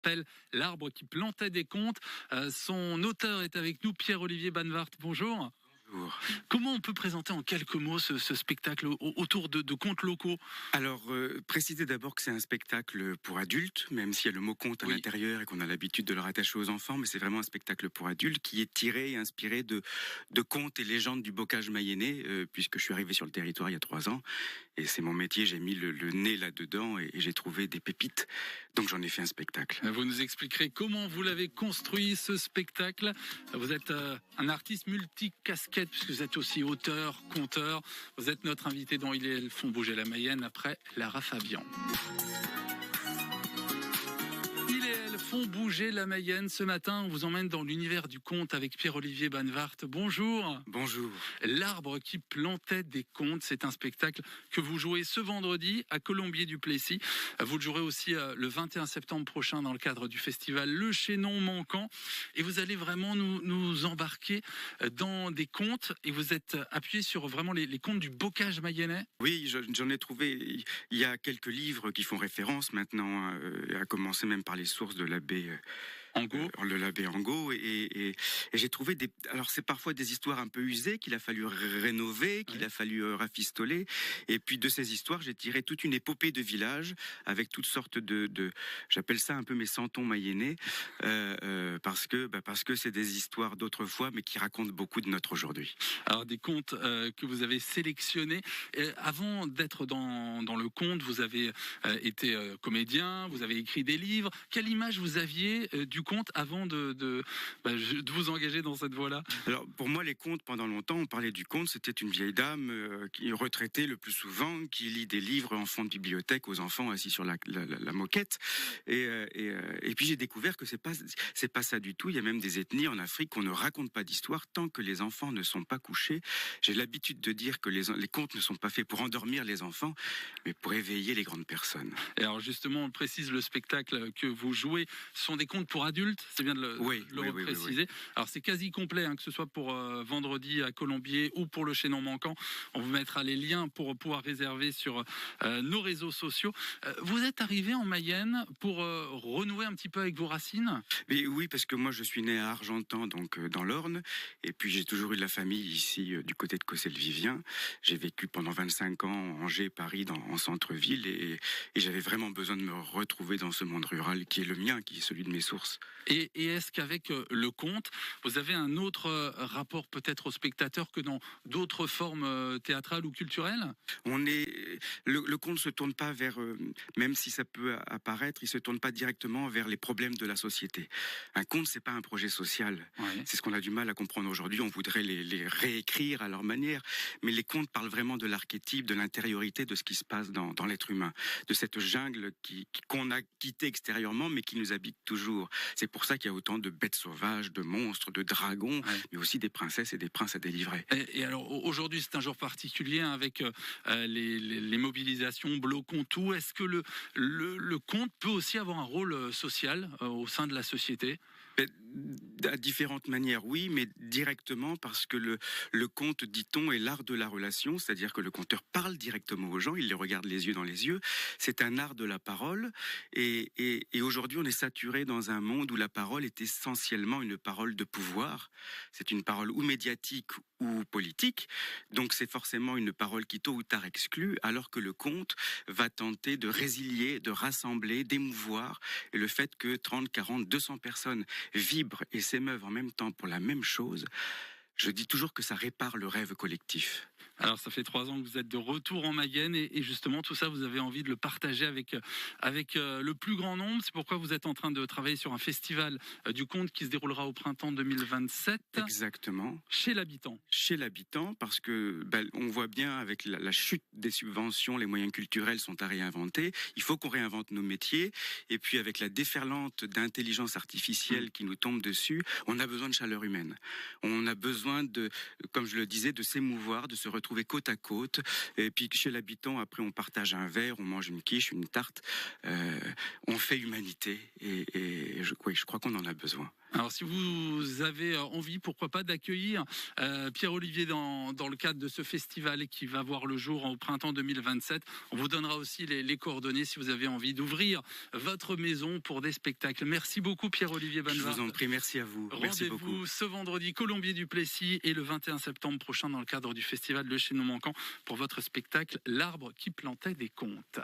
s'appelle L'arbre qui plantait des contes. Son auteur est avec nous, Pierre-Olivier Banvart. Bonjour. Bonjour. Comment on peut présenter en quelques mots ce spectacle autour de contes locaux? Alors, préciser d'abord que c'est un spectacle pour adultes, même s'il y a le mot conte à l'intérieur et qu'on a l'habitude de le rattacher aux enfants, mais c'est vraiment un spectacle pour adultes qui est tiré et inspiré de contes et légendes du bocage mayennais, puisque je suis arrivé sur le territoire il y a 3 ans, et c'est mon métier, j'ai mis le nez là-dedans et j'ai trouvé des pépites, donc j'en ai fait un spectacle. Vous nous expliquerez comment vous l'avez construit, ce spectacle. Vous êtes un artiste multicasquette, puisque vous êtes aussi auteur, conteur. Vous êtes notre invité dans Ils font bouger la Mayenne après Lara Fabian. Ils font bouger la Mayenne. Ce matin, on vous emmène dans l'univers du conte avec Pierre-Olivier Banvart. Bonjour. Bonjour. L'arbre qui plantait des contes, c'est un spectacle que vous jouez ce vendredi à Colombier-du-Plessis. Vous le jouerez aussi le 21 septembre prochain dans le cadre du festival Le Chaînon Manquant. Et vous allez vraiment nous embarquer dans des contes. Et vous êtes appuyé sur vraiment les contes du bocage mayennais. Oui, j'en ai trouvé. Il y a quelques livres qui font référence maintenant, à commencer même par les sources de l'abbé Angot. L'abbé Angot, et j'ai trouvé alors c'est parfois des histoires un peu usées qu'il a fallu rénover, qu'il a fallu rafistoler, et puis de ces histoires j'ai tiré toute une épopée de village avec toutes sortes de j'appelle ça un peu mes santons mayennais, parce que c'est des histoires d'autrefois mais qui racontent beaucoup de notre aujourd'hui. Alors des contes que vous avez sélectionnés. Avant d'être dans le conte, vous avez été comédien, vous avez écrit des livres. Quelle image vous aviez du conte avant de vous engager dans cette voie-là? Alors pour moi, les contes, pendant longtemps, on parlait du conte, c'était une vieille dame qui est retraitée le plus souvent, qui lit des livres en fond de bibliothèque aux enfants assis sur la moquette. Et puis j'ai découvert que c'est pas ça du tout. Il y a même des ethnies en Afrique qu'on ne raconte pas d'histoire tant que les enfants ne sont pas couchés. J'ai l'habitude de dire que les contes ne sont pas faits pour endormir les enfants, mais pour éveiller les grandes personnes. Et alors justement, on précise, le spectacle que vous jouez sont des contes pour adultes, c'est bien de le préciser. Oui. Alors c'est quasi complet, que ce soit pour vendredi à Colombier ou pour le Chaînon Manquant. On vous mettra les liens pour pouvoir réserver sur nos réseaux sociaux. Vous êtes arrivé en Mayenne pour renouer un petit peu avec vos racines? Mais oui, parce que moi je suis né à Argentan, donc dans l'Orne, et puis j'ai toujours eu de la famille ici du côté de Cossel-Vivien. J'ai vécu pendant 25 ans Angers, Paris, en centre-ville, et j'avais vraiment besoin de me retrouver dans ce monde rural qui est le mien, qui est celui de mes sources. Et est-ce qu'avec le conte, vous avez un autre rapport peut-être au spectateur que dans d'autres formes théâtrales ou culturelles? Le conte se tourne pas vers, même si ça peut apparaître, il se tourne pas directement vers les problèmes de la société. Un conte, c'est pas un projet social. Ouais. C'est ce qu'on a du mal à comprendre aujourd'hui. On voudrait les réécrire à leur manière, mais les contes parlent vraiment de l'archétype, de l'intériorité, de ce qui se passe dans l'être humain, de cette jungle qu'on a quittée extérieurement, mais qui nous habite toujours. C'est pour ça qu'il y a autant de bêtes sauvages, de monstres, de dragons, mais aussi des princesses et des princes à délivrer. Et alors aujourd'hui, c'est un jour particulier avec les mobilisations, bloquons tout. Est-ce que le conte peut aussi avoir un rôle social au sein de la société? À différentes manières, oui, mais directement parce que le conte, dit-on, est l'art de la relation, c'est-à-dire que le conteur parle directement aux gens, il les regarde les yeux dans les yeux. C'est un art de la parole, et aujourd'hui on est saturé dans un monde où la parole est essentiellement une parole de pouvoir. C'est une parole ou médiatique ou politique, donc c'est forcément une parole qui tôt ou tard exclut, alors que le conte va tenter de résilier, de rassembler, d'émouvoir, et le fait que 30, 40, 200 personnes vibrent et s'émeuvent en même temps pour la même chose, je dis toujours que ça répare le rêve collectif. Alors ça fait 3 ans que vous êtes de retour en Mayenne, et justement tout ça vous avez envie de le partager avec le plus grand nombre. C'est pourquoi vous êtes en train de travailler sur un festival du conte qui se déroulera au printemps 2027. Exactement. Chez l'habitant. Chez l'habitant, parce que on voit bien avec la chute des subventions, les moyens culturels sont à réinventer. Il faut qu'on réinvente nos métiers, et puis avec la déferlante d'intelligence artificielle qui nous tombe dessus, on a besoin de chaleur humaine. On a besoin comme je le disais, de s'émouvoir, de se retrouver côte à côte. Et puis chez l'habitant, après on partage un verre, on mange une quiche, une tarte. On fait humanité, et je crois qu'on en a besoin. Alors, si vous avez envie, pourquoi pas, d'accueillir Pierre-Olivier dans le cadre de ce festival qui va voir le jour au printemps 2027, on vous donnera aussi les coordonnées si vous avez envie d'ouvrir votre maison pour des spectacles. Merci beaucoup, Pierre-Olivier Banvart. Je vous en prie, merci à vous. Rendez-vous ce vendredi, Colombier du Plessis, et le 21 septembre prochain dans le cadre du festival Le Chaînon Manquant pour votre spectacle L'arbre qui plantait des contes.